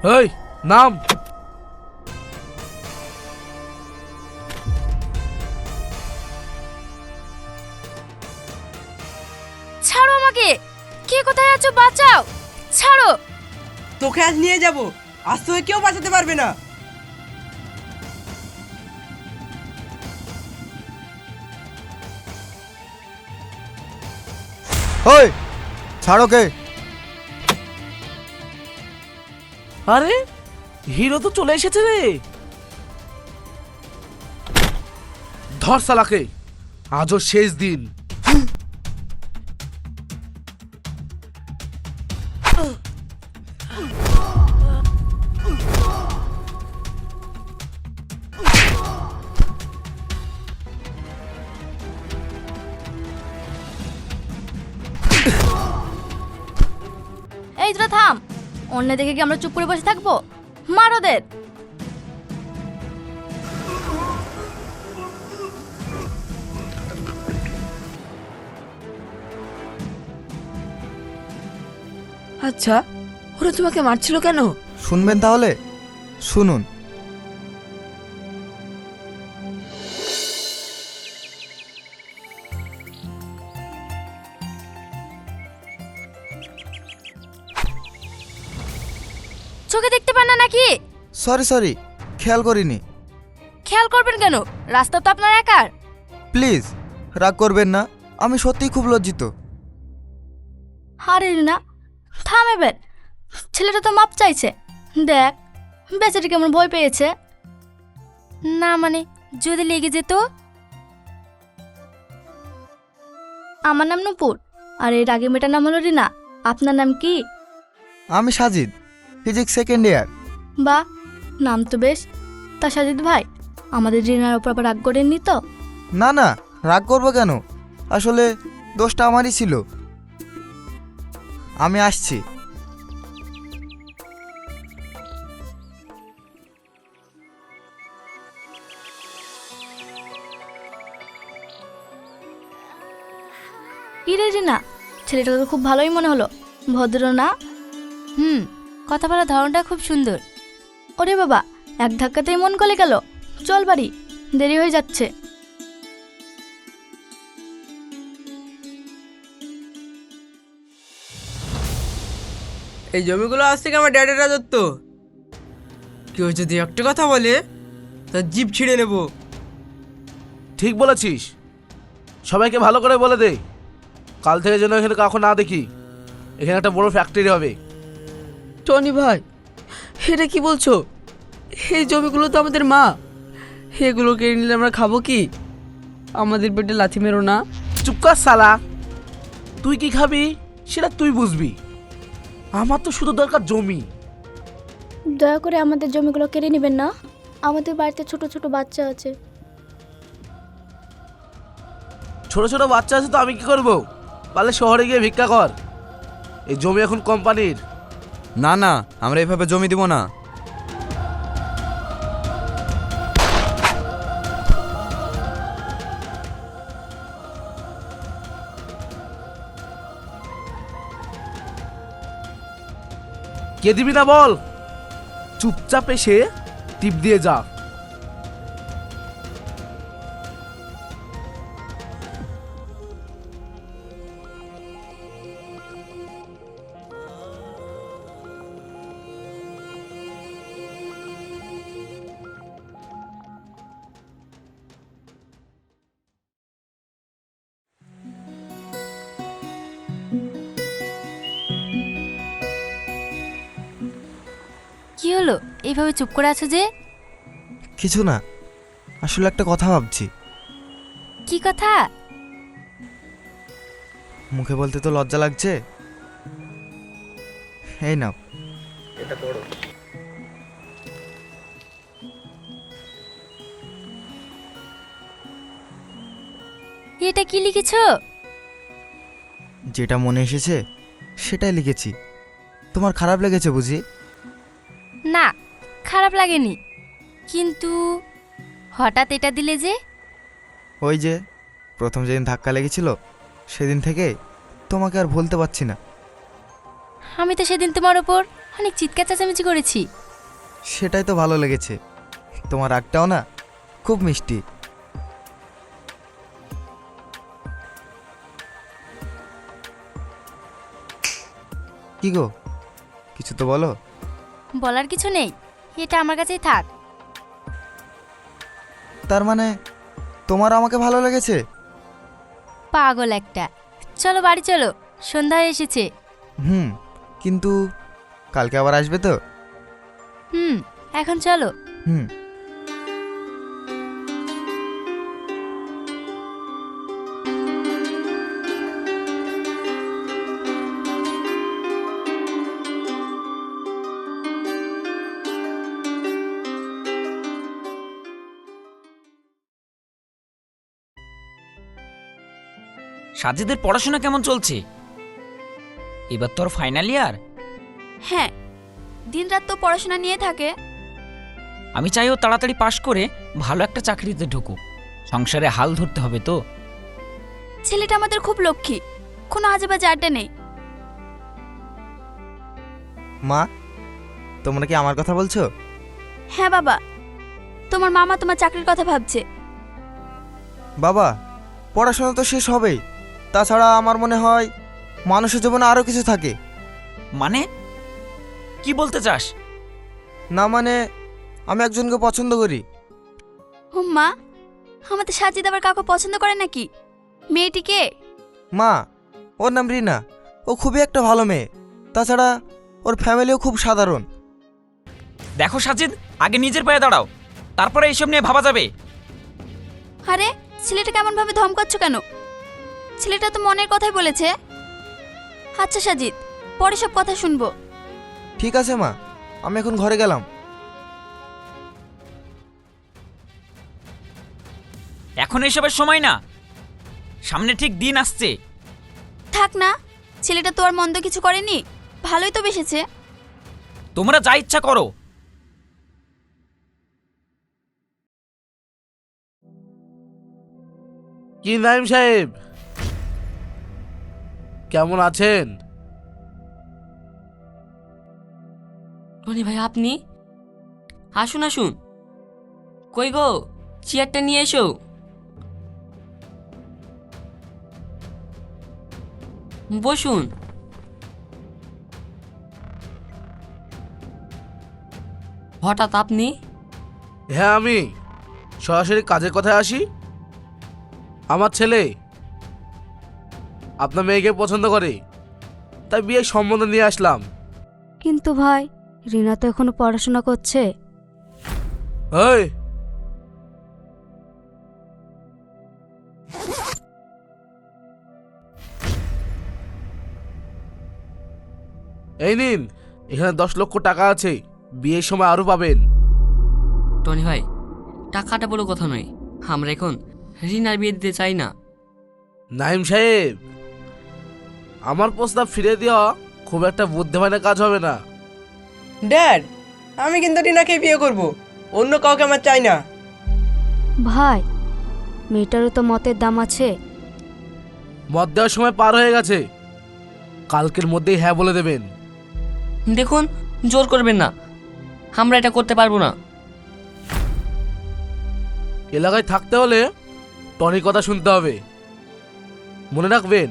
এই নাম। ছাড়ো আমাকে, কে কোথায় আছো বাঁচাও, ছাড়ো। তোকে আজ নিয়ে যাব, আজ তোকে কেউ বাঁচাতে পারবে না। ওই ছাড়ো কে? আরে হিরো তো চলে এসেছে রে। ধর শালাকে, আজও শেষ দিন। এই তোরা থাম, অন্য দেখে কি আমরা চুপ করে বসে থাকবো? মার ওদের। আচ্ছা, ওরা তোমাকে মারছিল কেন? শুনবেন তাহলে শুনুন। চোখে দেখতে পান না নাকি? সরি খেয়াল করিনি। খেয়াল করবেন কেন, রাস্তা তো আপনার একার। প্লিজ রাগ করবেন না, আমি সত্যিই খুব লজ্জিত। আরে না থাম এবার, ছেলেটা তো মাপ চাইছে। দেখ বেচারি কেমন ভয় পেয়েছে। না মানে যদি লেগে যেত। আমার নাম নূপুর, আর এর আগে মেয়েটার নাম হলো রিনা। আপনার নাম কি? আমি সাজিদ, ফিজিক্স সেকেন্ড ইয়ার। বাহ, নাম তো বেশ। তা সাজিদ ভাই, আমাদের রিনার ওপর আবার রাগ করেননি তো? না রাগ করবো কেন, আসলে দোষটা আমারই ছিল। আমি আসছি। কি রে রিনা, ছেলেটাকে তো খুব ভালোই মনে হলো। ভদ্র না? কথা বলার ধরনটা খুব সুন্দর। ওরে বাবা, এক ধাক্কাতেই মন গলে গেল। চল বাড়ি, দেরি হয়ে যাচ্ছে। এই জমিগুলো আজ থেকে আমার ড্যাডের রাজত্ব। কেউ যদি একটা কথা বলে তার জিভ ছিঁড়ে নেব। ঠিক বলেছিস, সবাইকে ভালো করে বলে দে, কাল থেকে যেন এখানে কাউকে না দেখি। এখানে একটা বড় ফ্যাক্টরি হবে। টনি ভাই, এটা কি বলছো? এই জমিগুলো তো আমাদের মা, এগুলো কেড়ে নিলে আমরা খাবো কি? আমাদের পেটে লাথি মেরো না। চুপ কর শালা, তুই কি খাবি সেটা তুই বুঝবি। আমার তো শুধু দরকার জমি। দয়া করে আমাদের জমিগুলো কেড়ে নেবেন না, আমাদের বাড়িতে ছোট ছোট বাচ্চা আছে। ছোট ছোট বাচ্চা আছে তো আমি কি করব? পারলে শহরে গিয়ে ভিক্ষা কর। এই জমি এখন কোম্পানির। না আমরা এভাবে জমি দিব না। কে দিবি না বল, চুপচাপ এসে টিপ দিয়ে যা। কি হলো, এইভাবে চুপ করে আছো যে? কিছু না, আসলে একটা কথা ভাবছি। কি কথা? মুখে বলতে তো লজ্জা লাগছে। এই নাও, এটা পড়ো। এটা কি লিখেছো? যেটা মনে এসেছে সেটাই লিখেছি। তোমার খারাপ লেগেছে বুঝি? না, খারাপ লাগেনি, কিন্তু হঠাৎ এটা দিলে যে? ওই যে প্রথম যেদিন ধাক্কা লেগেছিল সেদিন থেকে তোমাকে আর ভুলতে পারছি না। আমি তো সেদিন তোমার উপর অনেক চিৎকার চেঁচামেচি করেছি। সেটাই তো ভালো লেগেছে, তোমার রাগটাও না খুব মিষ্টি। কি গো, কিছু তো বলো। বলার কিছু নেই, এটা আমার কাছেই থাক। তার মানে তোমার আমাকে ভালো লেগেছে? পাগল একটা। চলো বাড়ি চলো, সন্ধ্যা হয়ে এসেছে। কিন্তু কালকে আবার আসবে তো? এখন চলো। হুম। সাজিদের পড়াশোনা কেমন চলছে? এবার তোর ফাইনাল ইয়ার। হ্যাঁ, দিনরাত তো পড়াশোনা নিয়ে থাকে। আমি চাই ও তাড়াতাড়ি পাশ করে ভালো একটা চাকরিতে ঢুকুক, সংসারে হাল ধরতে হবে তো। ছেলেটা আমাদের খুব লক্ষ্মী, কোনো আজে বাজে আড্ডা নেই। মা, তোমরা কি আমার কথা বলছো? হ্যাঁ বাবা, তোমার মামা তোমার চাকরির কথা ভাবছে। বাবা, পড়াশোনা তো শেষ হবেই, তাছাড়া আমার মনে হয় মানুষের জীবনে আরও কিছু থাকে। মানে কি বলতে চাস? না মানে, আমি একজনকে পছন্দ করি। মা, আমাদের সাজিদ আবার কাউকে পছন্দ করে নাকি? মেয়েটিকে? মা, ওর নাম রিনা, ও খুবই একটা ভালো মেয়ে, তাছাড়া ওর ফ্যামিলিও খুব সাধারণ। দেখো সাজিদ, আগে নিজের পায়ে দাঁড়াও, তারপরে এইসব নিয়ে ভাবা যাবে। আরে ছেলেটা কেমন ভাবে ধমকাচ্ছ কেন? ছেলেটা তো মনের কথাই বলেছে। আচ্ছা সাজিদ, পরে সব কথা শুনবো। ঠিক আছে মা, আমি এখন ঘরে গেলাম। এখন এইসবের সময় না, সামনে ঠিক দিন আসছে। থাক না, ছেলেটা তো আর মন্দ কিছু করেনি, ভালোই তো বেসেছে। তোমরা যা ইচ্ছা করো। কি নাইম সাহেব, কেমন আছেন? টনি ভাই, আপনি আসুন আসুন। কই গো, চেয়ারটা নিয়ে এসো। বসুন। হঠাৎ আপনি? হ্যাঁ, আমি সরাসরি কাজের কথায় আসি। আমার ছেলে আপনার মেয়েকে পছন্দ করে, তাই বিয়ের সম্বন্ধ নিয়ে আসলাম। কিন্তু ভাই, রিনা তো এখনো পড়াশোনা করছে। ওই, এই নিন, এখানে 10 লক্ষ টাকা আছে, বিয়ের সময় আরো পাবেন। টনি ভাই, টাকাটা বড় কথা নয়, আমরা এখন রিনার বিয়ে দিতে চাই না। নাইম সাহেব, আমার প্রস্তাব ফিরে দেওয়া খুব একটা বুদ্ধিমানের কাজ হবে না। ড্যাড, আমি কিন্তু টিনাকে বিয়ে করব, অন্য কাউকে আমার চাই না। ভাই, মেয়েটারও তো মতের দাম আছে। মত দেওয়ার সময় পার হয়ে গেছে, কালকের মধ্যেই হ্যাঁ বলে দেবেন। দেখুন, জোর করবেন না, আমরা এটা করতে পারবো না। এলাকায় থাকতে হলে টনির কথা শুনতে হবে। মনে রাখবেন,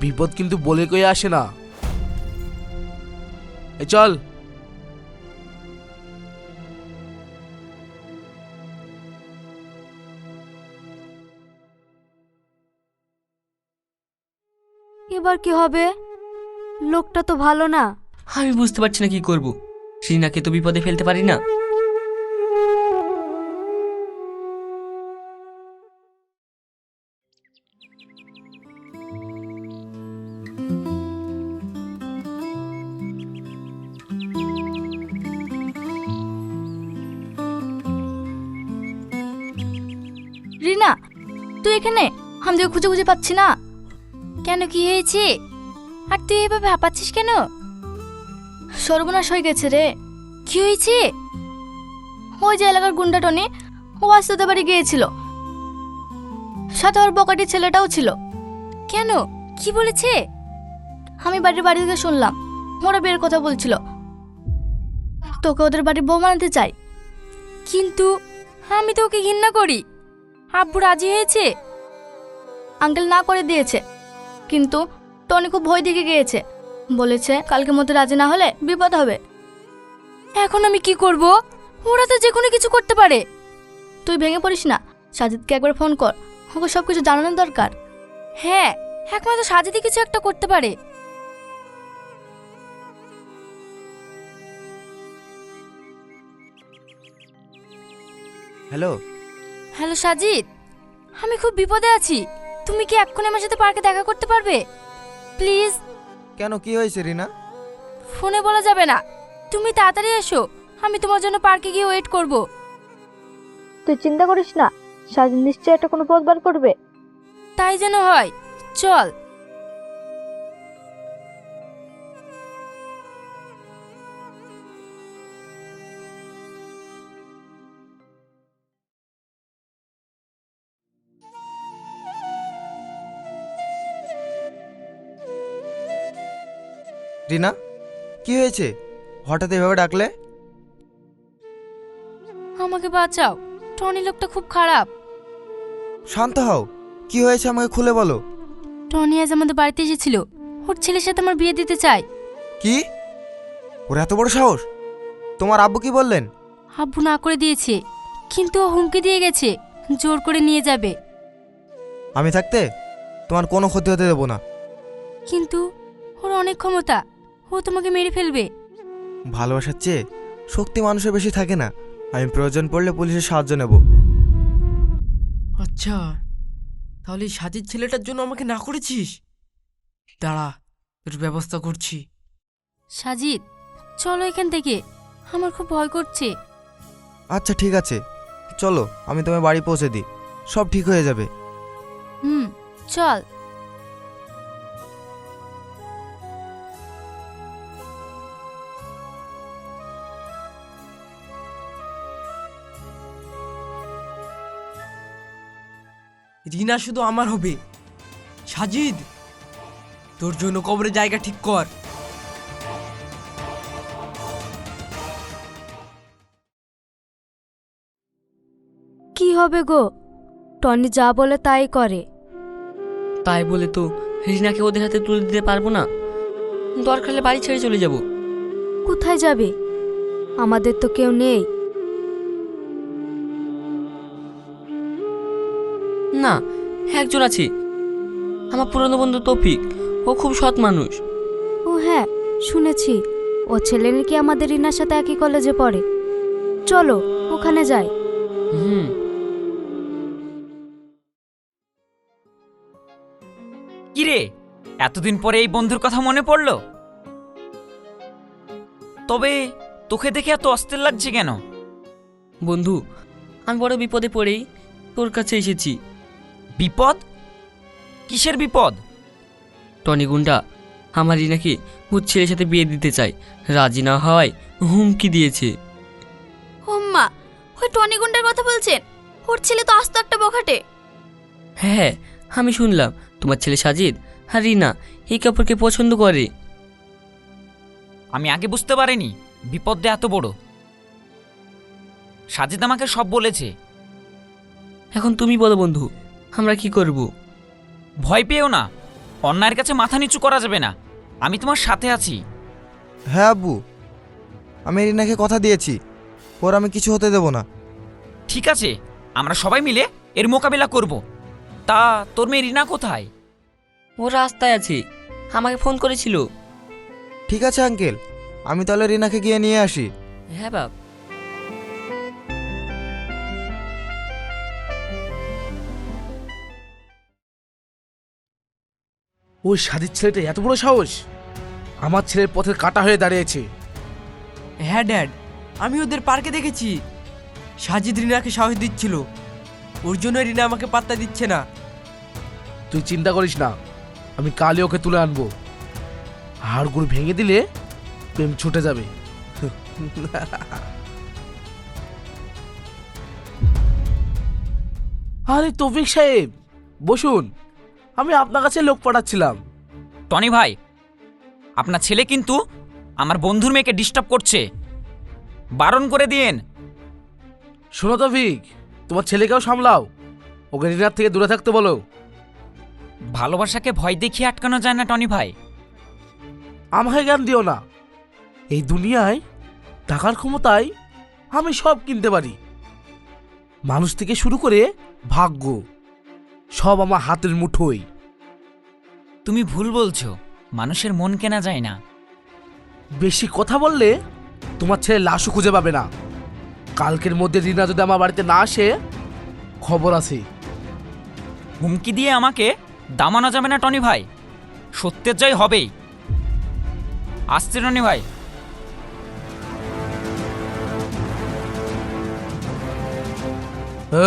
বিপদ কিন্তু বলে কয়ে আসে না। এই চল। এবার কি হবে? লোকটা তো ভালো না। আমি বুঝতে পারছি না কি করব, রিনাকে তো বিপদে ফেলতে পারি না। রিনা, তুই এখানে? আমি তোকে খুঁজে খুঁজে পাচ্ছি না। কেন, কি হয়েছে? আর তুই এভাবে হাঁপাচ্ছিস কেন? সর্বনাশ হয়ে গেছে রে। কি হয়েছে? ওই যে এলাকার গুন্ডা টনি, ও আজ তোদের বাড়ি গিয়েছিল, সাথে ওর বকাটি ছেলেটাও ছিল। কেন, কি বলেছে? আমি বাড়ি থেকে শুনলাম। ওরা বিয়ের কথা বলছিল, তোকে ওদের বাড়ি বউ বানাতে চাই। কিন্তু আমি তো ওকে ঘৃণা করি। আব্বু রাজি হয়েছে, আঙ্কেল না করে দিয়েছে, কিন্তু টনি খুব ভয় দিকে গিয়েছে, বলেছে কালকে মধ্যে রাজি না হলে বিপদ হবে। এখন আমি কি করব? ওরা তো যে কোনো কিছু করতে পারে। তুই ভেঙে পড়িস না, সাজিদকে একবার ফোন কর, ওকে সব কিছু জানানোর দরকার। হ্যাঁ, একমাত্র সাজিদই কিছু একটা করতে পারে। হ্যালো, হ্যালো সাজিদ, আমি খুব বিপদে আছি, তুমি কি এক্ষুনি আমার সাথে পার্কে দেখা করতে পারবে প্লিজ? কেন কি হয়েছে রিনা? ফোনে বলা যাবে না, তুমি তাড়াতাড়ি এসো, আমি তোমার জন্য পার্কে গিয়ে ওয়েট করব। তুই চিন্তা করিস না, সাজিদ নিশ্চয়ই একটা কোনো পথ বার করবে। তাই যেন হয়, চল। রিনা, কি হয়েছে? হঠাৎ এভাবে ডাকলে? আমাকে বাঁচাও, টনি লোকটা খুব খারাপ। শান্ত হও, কি হয়েছে আমাকে খুলে বলো। টনি আজ আমাদের বাড়িতে এসেছিল, ওর ছেলের সাথে আমার বিয়ে দিতে চাই। কি? ওর এত বড় সাহস? তোমার আব্বু কি বললেন? আব্বু না করে দিয়েছে, কিন্তু ও হুমকি দিয়ে গেছে জোর করে নিয়ে যাবে। আমি থাকতে তোমার কোনো ক্ষতি হতে দেবো না। কিন্তু ওর অনেক ক্ষমতা, ও তোমাকে মেরে ফেলবে। ভালোবাসার চেয়ে শক্তি মানুষের বেশি থাকে না। আমি প্রয়োজন পড়লে পুলিশের সাহায্য নেব। আচ্ছা, তাহলে এই সাজিদ ছেলেটার জন্য আমাকে না করেছিস? দাঁড়া, তোর ব্যবস্থা করছি। সাজিদ, চলো এখান থেকে, আমার খুব ভয় করছে। আচ্ছা ঠিক আছে, চলো আমি তোমার বাড়ি পৌঁছে দিই, সব ঠিক হয়ে যাবে। চল। রিনা শুধু আমার হবে। সাজিদ, তোর জন্য কবরের জায়গা ঠিক কর। কি হবে গো, টনি যা বলে তাই করে। তাই বলে তো রিনাকে ওদের হাতে তুলে দিতে পারবো না। দরকার হলে বাড়ি ছেড়ে চলে যাব। কোথায় যাবে? আমাদের তো কেউ নেই। না, একজন আছে, আমার পুরনো বন্ধু তৌফিক। ও খুব সৎ মানুষ। ও হ্যাঁ, শুনেছি ও ছেলে নাকি আমাদের রিনার সাথে একই কলেজে পড়ে। চলো ওখানে যাই। কি রে, এতদিন পরে এই বন্ধুর কথা মনে পড়লো? তবে তোকে দেখে এত অস্থির লাগছে কেন? বন্ধু, আমি বড় বিপদে পড়েই তোর কাছে এসেছি। বিপদ? কিসের বিপদ? টনি গুন্ডা আমার রিনাকে ওর ছেলের সাথে বিয়ে দিতে চায়, রাজি না হয় হুমকি দিয়েছে। হোম্মা, ওই টনি গুন্ডার কথা বলছেন? ওর ছেলে তো আস্ত একটা বখাটে। হ্যাঁ, আমি শুনলাম তোমার ছেলে সাজিদ আর রিনা এই কাপড়কে পছন্দ করে। আমি আগে বুঝতে পারিনি বিপদটা এত বড়। সাজিদ আমাকে সব বলেছে। এখন তুমি বলো বন্ধু, আমরা কি করব? ভয় পেও না, অন্যায়ের কাছে মাথা নিচু করা যাবে না। আমি তোমার সাথে আছি। হ্যাঁ আব্বু, আমি রিনাকে কথা দিয়েছি, ওর আমি কিছু হতে দেব না। ঠিক আছে, আমরা সবাই মিলে এর মোকাবিলা করব। তা তোর মেয়ে রিনা কোথায়? ও রাস্তায় আছে, আমাকে ফোন করেছিল। ঠিক আছে আঙ্কেল, আমি তাহলে রিনাকে গিয়ে নিয়ে আসি। হ্যাঁ বাপ। ওই সাজিদ ছেলেটা এত বড় সাহস, আমার ছেলের পথের কাটা হয়ে দাঁড়িয়েছে। হ্যাঁ ড্যাড, আমি ওদের পার্কে দেখেছি। সাজিদ রিনাকে সাহস দিচ্ছিল, ওর জন্য রিনা আমাকে পাত্তা দিচ্ছে না। তুই চিন্তা করিস না, আমি কালই ওকে তুলে আনবো। হাড়গুড় ভেঙে দিলে প্রেম ছুটে যাবে। আরে তৌফিক সাহেব, বসুন, আমি আপনার কাছে লোক পাঠাচ্ছিলাম। টনি ভাই, আপনার ছেলে কিন্তু আমার বন্ধুর মেয়েকে ডিস্টার্ব করছে, বারণ করে দিয়েন। শোনো তো ভিক, তোমার ছেলেকেও সামলাও, ওকে রিনার থেকে দূরে থাকতে বলো। ভালোবাসাকে ভয় দেখিয়ে আটকানো যায় না টনি ভাই। আমাকে জ্ঞান দিও না। এই দুনিয়ায় টাকার ক্ষমতায় আমি সব কিনতে পারি। মানুষ থেকে শুরু করে ভাগ্য সব আমার হাতের মুঠোয়। তুমি ভুল বলছো, মানুষের মন কেনা যায় না। বেশি কথা বললে তোমার ছেলে লাশও খুঁজে পাবে না। কালকের মধ্যে রিনা যদি আমার বাড়িতে না আসে, খবর আছে। হুমকি দিয়ে আমাকে দামানো যাবে না টনি ভাই, সত্যের জয় হবেই। আসছে টনি ভাই।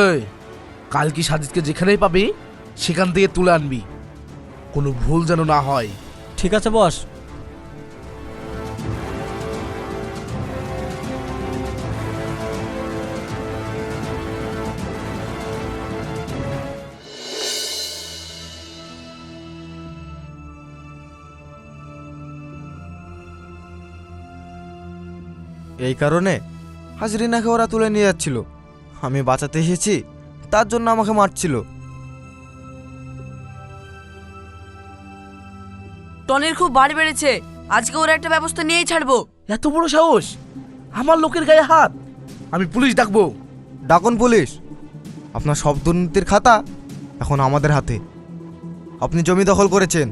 এই, কাল কি সাজিদকে যেখানেই পাবি সেখান থেকে তুলে আনবি, কোনো ভুল যেন না হয়। ঠিক আছে বস। এই কারণে আজ রিনাকে ওরা তুলে নিয়ে যাচ্ছিল। আমি বাঁচাতে এসেছি, তার জন্য আমাকে মারছিল। টনির খুব বাড়ি বেড়েছে, আজকে ওরা একটা ব্যবস্থা নিয়েই ছাড়বো। এত বড় সাহস, আমার লোকের গায়ে হাত! আমি পুলিশ ডাকবো। ডাকুন পুলিশ। আপনার সব দুর্নীতির খাতা এখন আমাদের হাতে। আপনি জমি দখল করেছেন,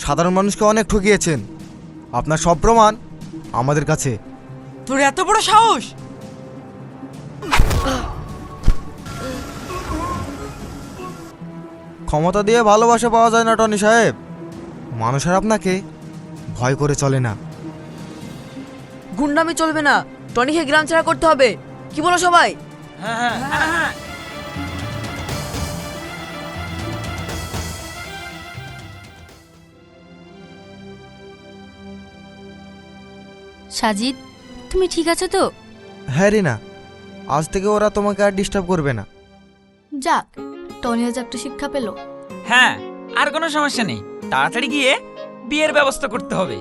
সাধারণ মানুষকে অনেক ঠকিয়েছেন। আপনার সব প্রমাণ আমাদের কাছে। তোর এত বড় সাহস! ক্ষমতা দিয়ে ভালোবাসা পাওয়া যায় না টনি সাহেব। মানুষের আপনাকে ভয় করে চলে না। গুন্ডামি চলবে না, টনিকে গ্রাম ছাড়া করতে হবে। কি বলো সবাই? সাজিদ, তুমি ঠিক আছো তো? হ্যাঁ রিনা, আজ থেকে ওরা তোমাকে আর ডিস্টার্ব করবে না। যাক, টনি আজ একটু শিক্ষা পেলো। হ্যাঁ, আর কোনো সমস্যা নেই, তাড়াতাড়ি গিয়ে বিয়ের ব্যবস্থা করতে হবে।